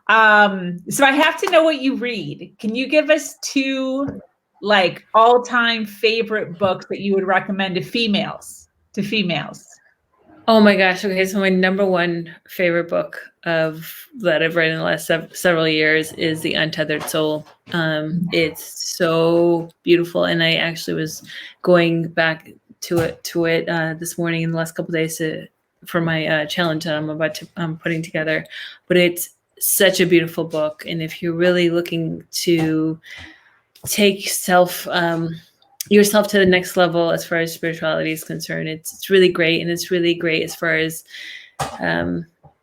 So I have to know what you read. Can you give us two like all-time favorite books that you would recommend to females? To females. Oh my gosh. Okay. So my number one favorite book of that I've read in the last several years is The Untethered Soul. It's so beautiful. And I actually was going back to it this morning in the last couple of days for my challenge that I'm putting together. But it's such a beautiful book. And if you're really looking to take yourself to the next level as far as spirituality is concerned, it's really great. And it's really great as far as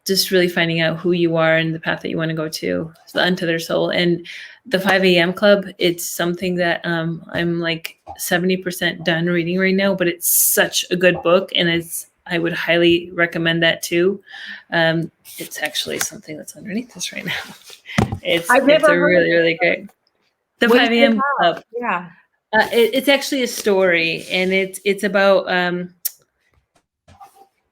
just really finding out who you are and the path that you want to go to. So The Untethered Soul. And the 5 a.m. Club, it's something that I'm like 70% done reading right now, but it's such a good book, and I would highly recommend that too. It's actually something that's underneath this right now. It's a really, really great. The 5 a.m. Club. Yeah. It's actually a story, and it's about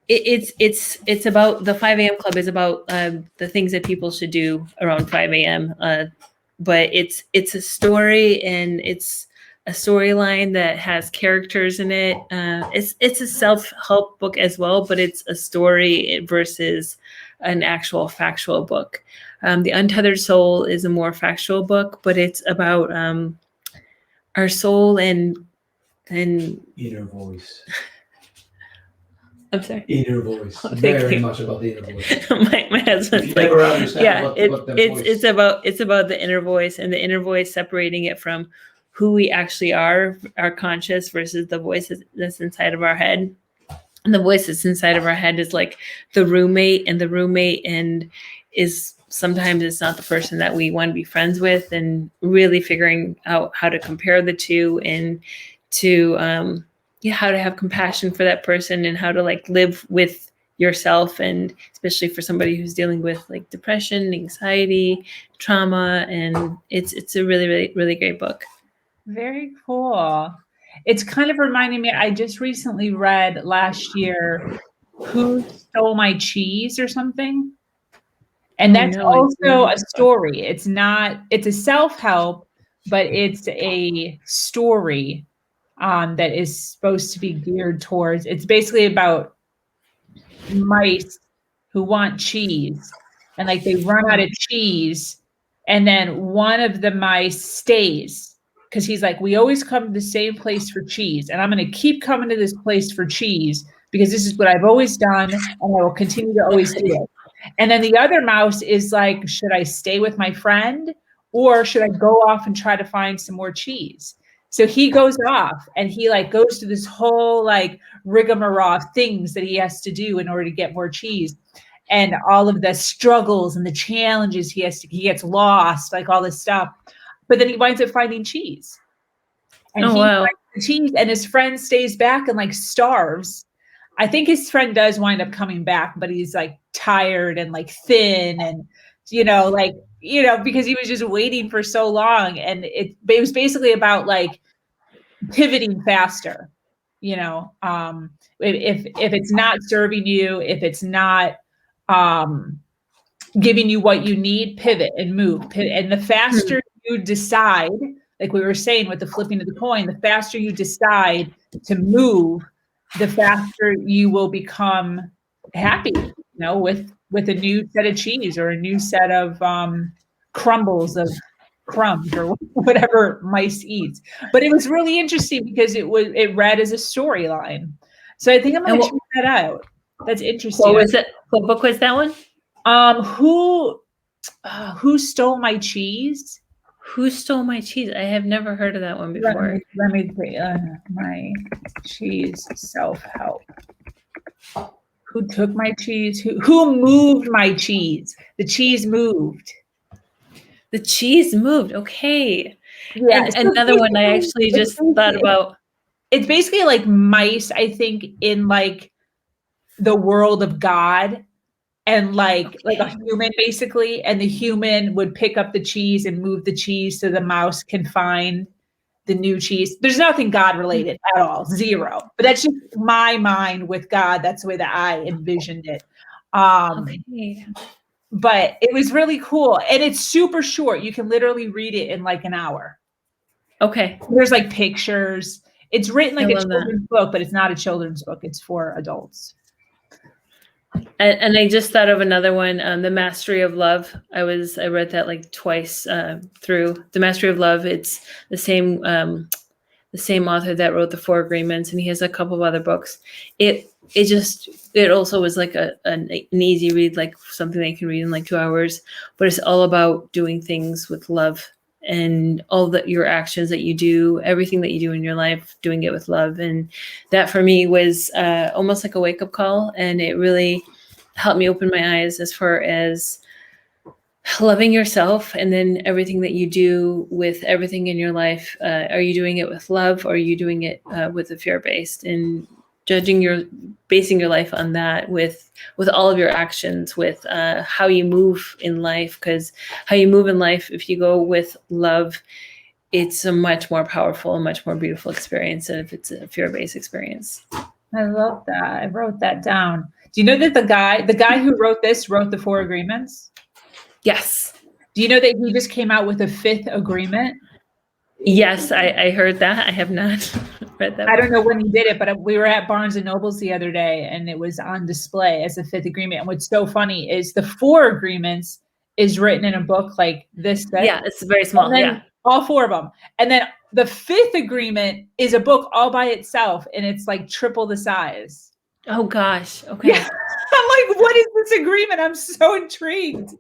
it's about the 5 a.m. Club is about the things that people should do around 5 a.m. But it's a story, and it's a storyline that has characters in it. It's a self-help book as well, but it's a story versus an actual factual book. The Untethered Soul is a more factual book, but it's about our soul and inner voice. I'm sorry. Inner voice. Very much about the inner voice. my husband's like, it's about the inner voice, and the inner voice separating it from who we actually are, our conscious, versus the voice that's inside of our head. And the voice that's inside of our head is like the roommate, and is sometimes it's not the person that we want to be friends with, and really figuring out how to compare the two, and to how to have compassion for that person, and how to like live with yourself, and especially for somebody who's dealing with like depression, anxiety, trauma. And it's a really, really, really great book. Very cool. It's kind of reminding me, I just recently read last year Who Stole My Cheese or something. And that's also a story. It's a self-help, but it's a story that is supposed to be geared towards, it's basically about mice who want cheese, and like they run out of cheese, and then one of the mice stays because he's like, we always come to the same place for cheese, and I'm going to keep coming to this place for cheese because this is what I've always done, and I will continue to always do it. And then the other mouse is like, should I stay with my friend, or should I go off and try to find some more cheese? So he goes off, and he like goes through this whole like rigmarole of things that he has to do in order to get more cheese, and all of the struggles and the challenges he gets lost, like all this stuff. But then he winds up finding cheese, and finds the cheese, and his friend stays back and like starves. I think his friend does wind up coming back, but he's like tired and like thin, and because he was just waiting for so long. And it was basically about like pivoting faster, if it's not serving you, if it's not giving you what you need, pivot and move. And the faster you decide, like we were saying with the flipping of the coin, the faster you decide to move, the faster you will become happy, with a new set of cheese or a new set of crumbles of crumbs or whatever mice eats. But it was really interesting because it read as a storyline. So I think I'm going to check that out. That's interesting. What was it? What book was that one? Who Stole My Cheese? Who Stole My Cheese? I have never heard of that one before. Let me see. My cheese self-help. Who took my cheese? Who moved my cheese? The cheese moved. The cheese moved. Okay. Yeah. And another one I actually just thought about. It's basically like mice, I think, in like the world of God, and like a human basically, and the human would pick up the cheese and move the cheese so the mouse can find the new cheese. There's nothing God related at all, zero. But that's just my mind with God. That's the way that I envisioned it. Okay. but it was really cool. And it's super short. You can literally read it in like an hour. Okay. There's like pictures. It's written like I a love that. children's book, but it's not a children's book. It's for adults. And I just thought of another one, The Mastery of Love. I read that like twice through. The Mastery of Love. It's the same author that wrote the Four Agreements, and he has a couple of other books. It also was like an easy read, like something that you can read in like 2 hours. But it's all about doing things with love, and all your actions that you do, everything that you do in your life, doing it with love. And that for me was almost like a wake-up call, and it really helped me open my eyes as far as loving yourself, and then everything that you do with everything in your life. Are you doing it with love, or are you doing it with a fear-based? And basing your life on that with all of your actions, with how you move in life, because how you move in life, if you go with love, it's a much more powerful and much more beautiful experience than if it's a fear-based experience. I love that. I wrote that down. Do you know that the guy who wrote this wrote the Four Agreements? Yes. Do you know that he just came out with a fifth agreement? Yes, I heard that. I have not read that. I don't know when he did it, but we were at Barnes and Nobles the other day, and it was on display as a fifth agreement. And what's so funny is the Four Agreements is written in a book like this thick. Yeah, it's very small. Yeah. All four of them. And then the fifth agreement is a book all by itself, and it's like triple the size. Oh gosh. Okay. Yeah. I'm like, what is this agreement? I'm so intrigued.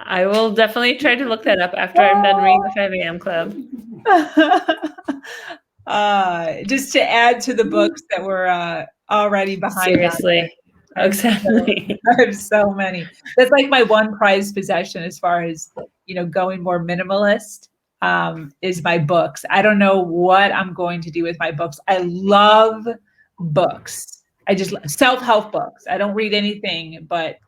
I will definitely try to look that up after I'm done reading the 5 a.m. Club. Just to add to the books that were already behind. Seriously. Exactly. I have so many. That's like my one prized possession as far as, going more minimalist, is my books. I don't know what I'm going to do with my books. I love books. I just self-help books. I don't read anything but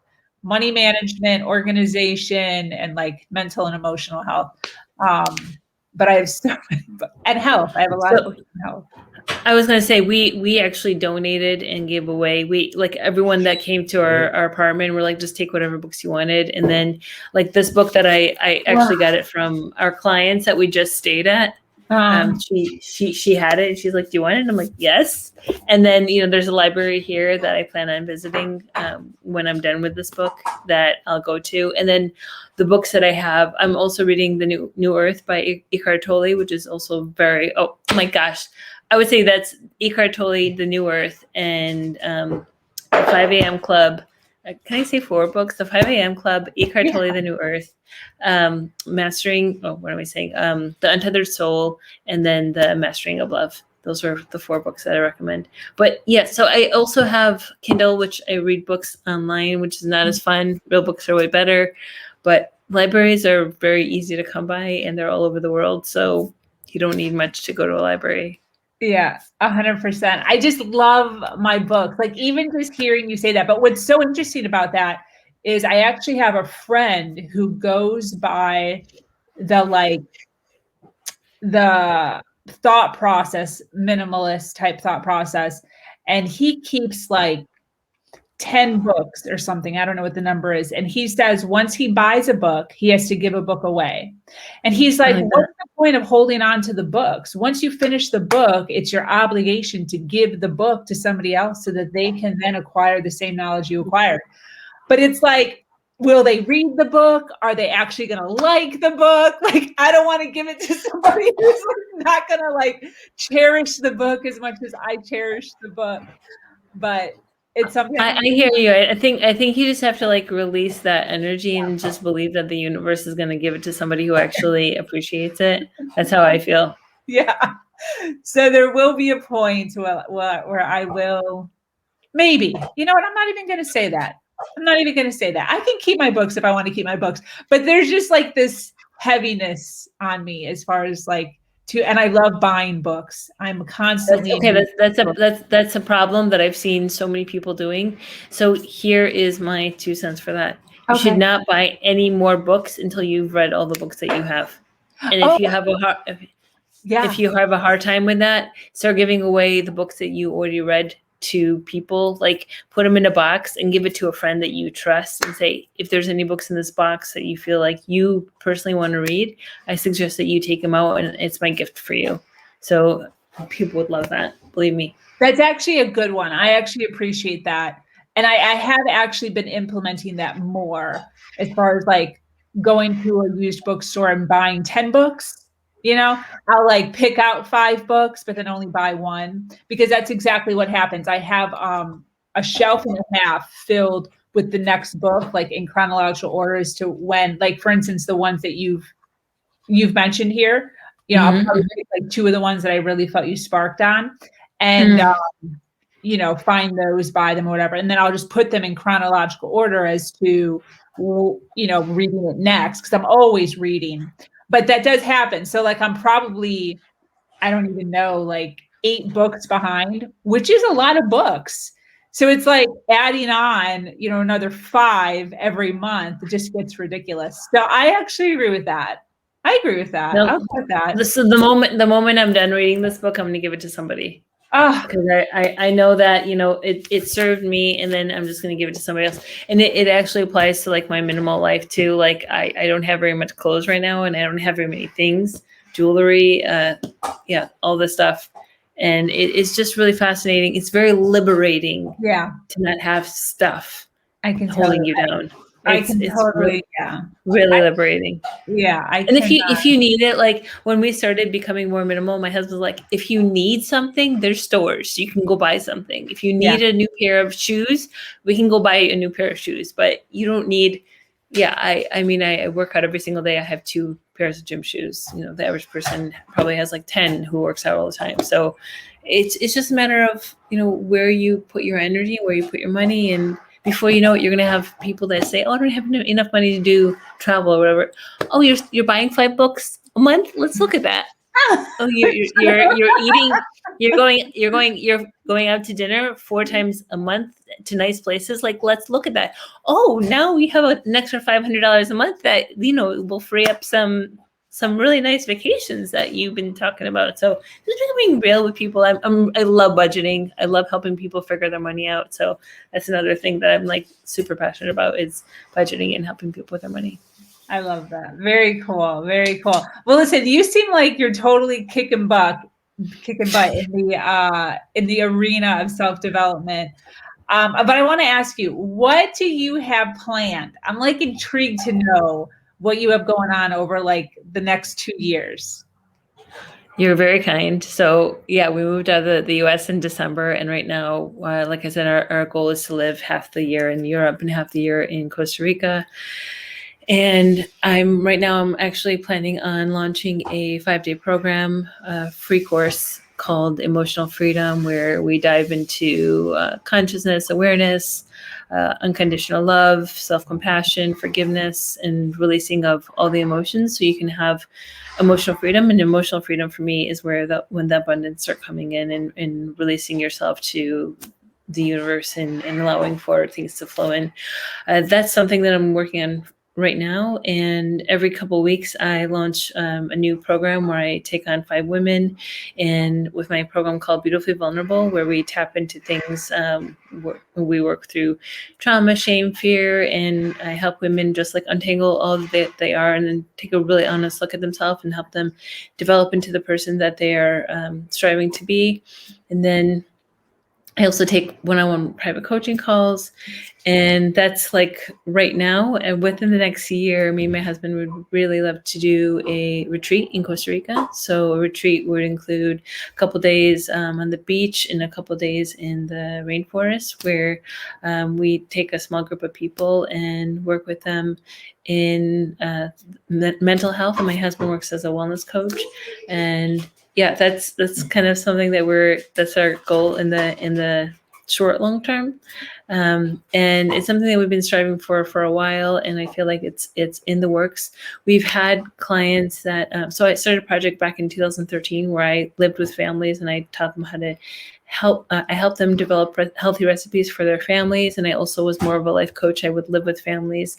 money management, organization, and like mental and emotional health. But I have so many, and health. I have a lot of books on health. I was going to say, we actually donated and gave away. We, like, everyone that came to our apartment, we're like, just take whatever books you wanted. And then like this book that I actually got it from our clients that we just stayed at. She had it, and she's like, do you want it? And I'm like, yes. And then, there's a library here that I plan on visiting when I'm done with this book that I'll go to. And then the books that I have, I'm also reading The New Earth by Eckhart Tolle, which is also very, oh my gosh. I would say that's Eckhart Tolle, The New Earth, and the 5 a.m. Club. Can I say 4 books? The 5 a.m. Club, Eckhart Tolle, The New Earth, Mastering, what am I saying? The Untethered Soul, and then the Mastering of Love. Those are the 4 books that I recommend. But yeah, so I also have Kindle, which I read books online, which is not as fun. Real books are way better. But libraries are very easy to come by, and they're all over the world. So you don't need much to go to a library. Yeah, 100%. I just love my books. Like, even just hearing you say that. But what's so interesting about that is I actually have a friend who goes by the thought process, minimalist type thought process. And he keeps like 10 books or something. I don't know what the number is. And he says once he buys a book, he has to give a book away. And he's like, what's the point of holding on to the books? Once you finish the book, it's your obligation to give the book to somebody else so that they can then acquire the same knowledge you acquired. But it's like, will they read the book? Are they actually going to like the book? Like, I don't want to give it to somebody who's not going to like cherish the book as much as I cherish the book. But it's something I hear you. I think you just have to like release that energy and just believe that the universe is going to give it to somebody who actually appreciates it. That's how I feel. Yeah. So there will be a point where I will, maybe, you know what? I'm not even going to say that. I can keep my books if I want to keep my books, but there's just like this heaviness on me as far as like, and I love buying books. I'm constantly that's a problem that I've seen so many people doing. So here is my 2 cents for that. You should not buy any more books until you've read all the books that you have. And if you have if you have a hard time with that, start giving away the books that you already read to people, like put them in a box and give it to a friend that you trust and say, if there's any books in this box that you feel like you personally want to read, I suggest that you take them out and it's my gift for you. So people would love that. Believe me. That's actually a good one. I actually appreciate that. And I have actually been implementing that more as far as like going to a used bookstore and buying 10 books. I'll like pick out 5 books, but then only buy 1, because that's exactly what happens. I have a shelf and a half filled with the next book, like in chronological order as to when, like for instance, the ones that you've mentioned here. I'll probably pick like 2 of the ones that I really felt you sparked on, and find those, buy them or whatever, and then I'll just put them in chronological order as to reading it next, because I'm always reading. But that does happen. So like I'm probably, I don't even know, like 8 books behind, which is a lot of books. So it's like adding on, another 5 every month. It just gets ridiculous. So I actually agree with that. No, I'll put that. So the moment I'm done reading this book, I'm going to give it to somebody. Because I know that, it served me, and then I'm just going to give it to somebody else. And it actually applies to like my minimal life too. Like I don't have very much clothes right now, and I don't have very many things, jewelry, all this stuff. And it's just really fascinating. It's very liberating to not have stuff holding you down. It's really liberating. Yeah. And if you need it, like when we started becoming more minimal, my husband's like, if you need something, there's stores. You can go buy something. If you need a new pair of shoes, we can go buy a new pair of shoes. But you don't need, I mean, I work out every single day. I have 2 pairs of gym shoes. The average person probably has like 10 who works out all the time. So it's just a matter of, where you put your energy, where you put your money, and before you know it, you're going to have people that say, oh, I don't have enough money to do travel or whatever. Oh, you're buying 5 books a month? Let's look at that. Oh, you're eating, you're going out to dinner 4 times a month to nice places. Like, let's look at that. Oh, now we have an extra $500 a month that, will free up some really nice vacations that you've been talking about. So just being real with people. I love budgeting. I love helping people figure their money out. So that's another thing that I'm like super passionate about, is budgeting and helping people with their money. I love that. Very cool. Very cool. Well, listen, you seem like you're totally kicking butt in the arena of self-development. But I want to ask you, what do you have planned? I'm like intrigued to know what you have going on over like the next 2 years. You're very kind. So we moved out of the US in December. And right now, like I said, our goal is to live half the year in Europe and half the year in Costa Rica. And I'm actually planning on launching a 5-day program, free course called Emotional Freedom, where we dive into consciousness, awareness, unconditional love, self-compassion, forgiveness, and releasing of all the emotions, so you can have emotional freedom. And emotional freedom for me is when the abundance start coming in, and releasing yourself to the universe and allowing for things to flow in. That's something that I'm working on right now. And every couple of weeks, I launch a new program where I take on 5 women, and with my program called Beautifully Vulnerable, where we tap into things, we work through trauma, shame, fear, and I help women just like untangle all that they are, and then take a really honest look at themselves and help them develop into the person that they are striving to be. And then I also take one-on-one private coaching calls, and that's like right now. And within the next year, me and my husband would really love to do a retreat in Costa Rica. So a retreat would include a couple days on the beach and a couple days in the rainforest, where we take a small group of people and work with them in mental health. And my husband works as a wellness coach, and that's kind of something that's our goal in the short, long term. And it's something that we've been striving for a while. And I feel like it's in the works. We've had clients that, so I started a project back in 2013 where I lived with families and I taught them how to I helped them develop healthy recipes for their families. And I also was more of a life coach. I would live with families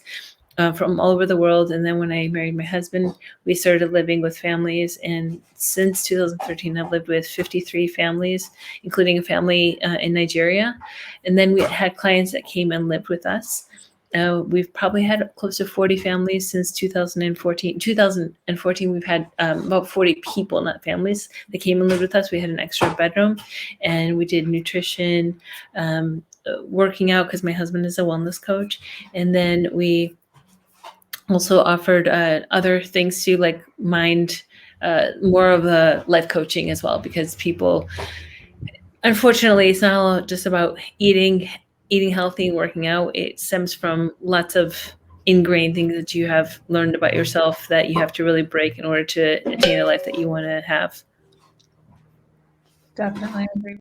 from all over the world. And then when I married my husband, we started living with families. And since 2013, I've lived with 53 families, including a family in Nigeria. And then we had clients that came and lived with us. We've probably had close to 40 families since 2014. 2014, we've had about 40 people, not families, that came and lived with us. We had an extra bedroom, and we did nutrition, working out, because my husband is a wellness coach. And then we also offered other things too, like more of a life coaching as well, because people, unfortunately, it's not all just about eating healthy and working out. It stems from lots of ingrained things that you have learned about yourself that you have to really break in order to attain a life that you want to have. Definitely agree.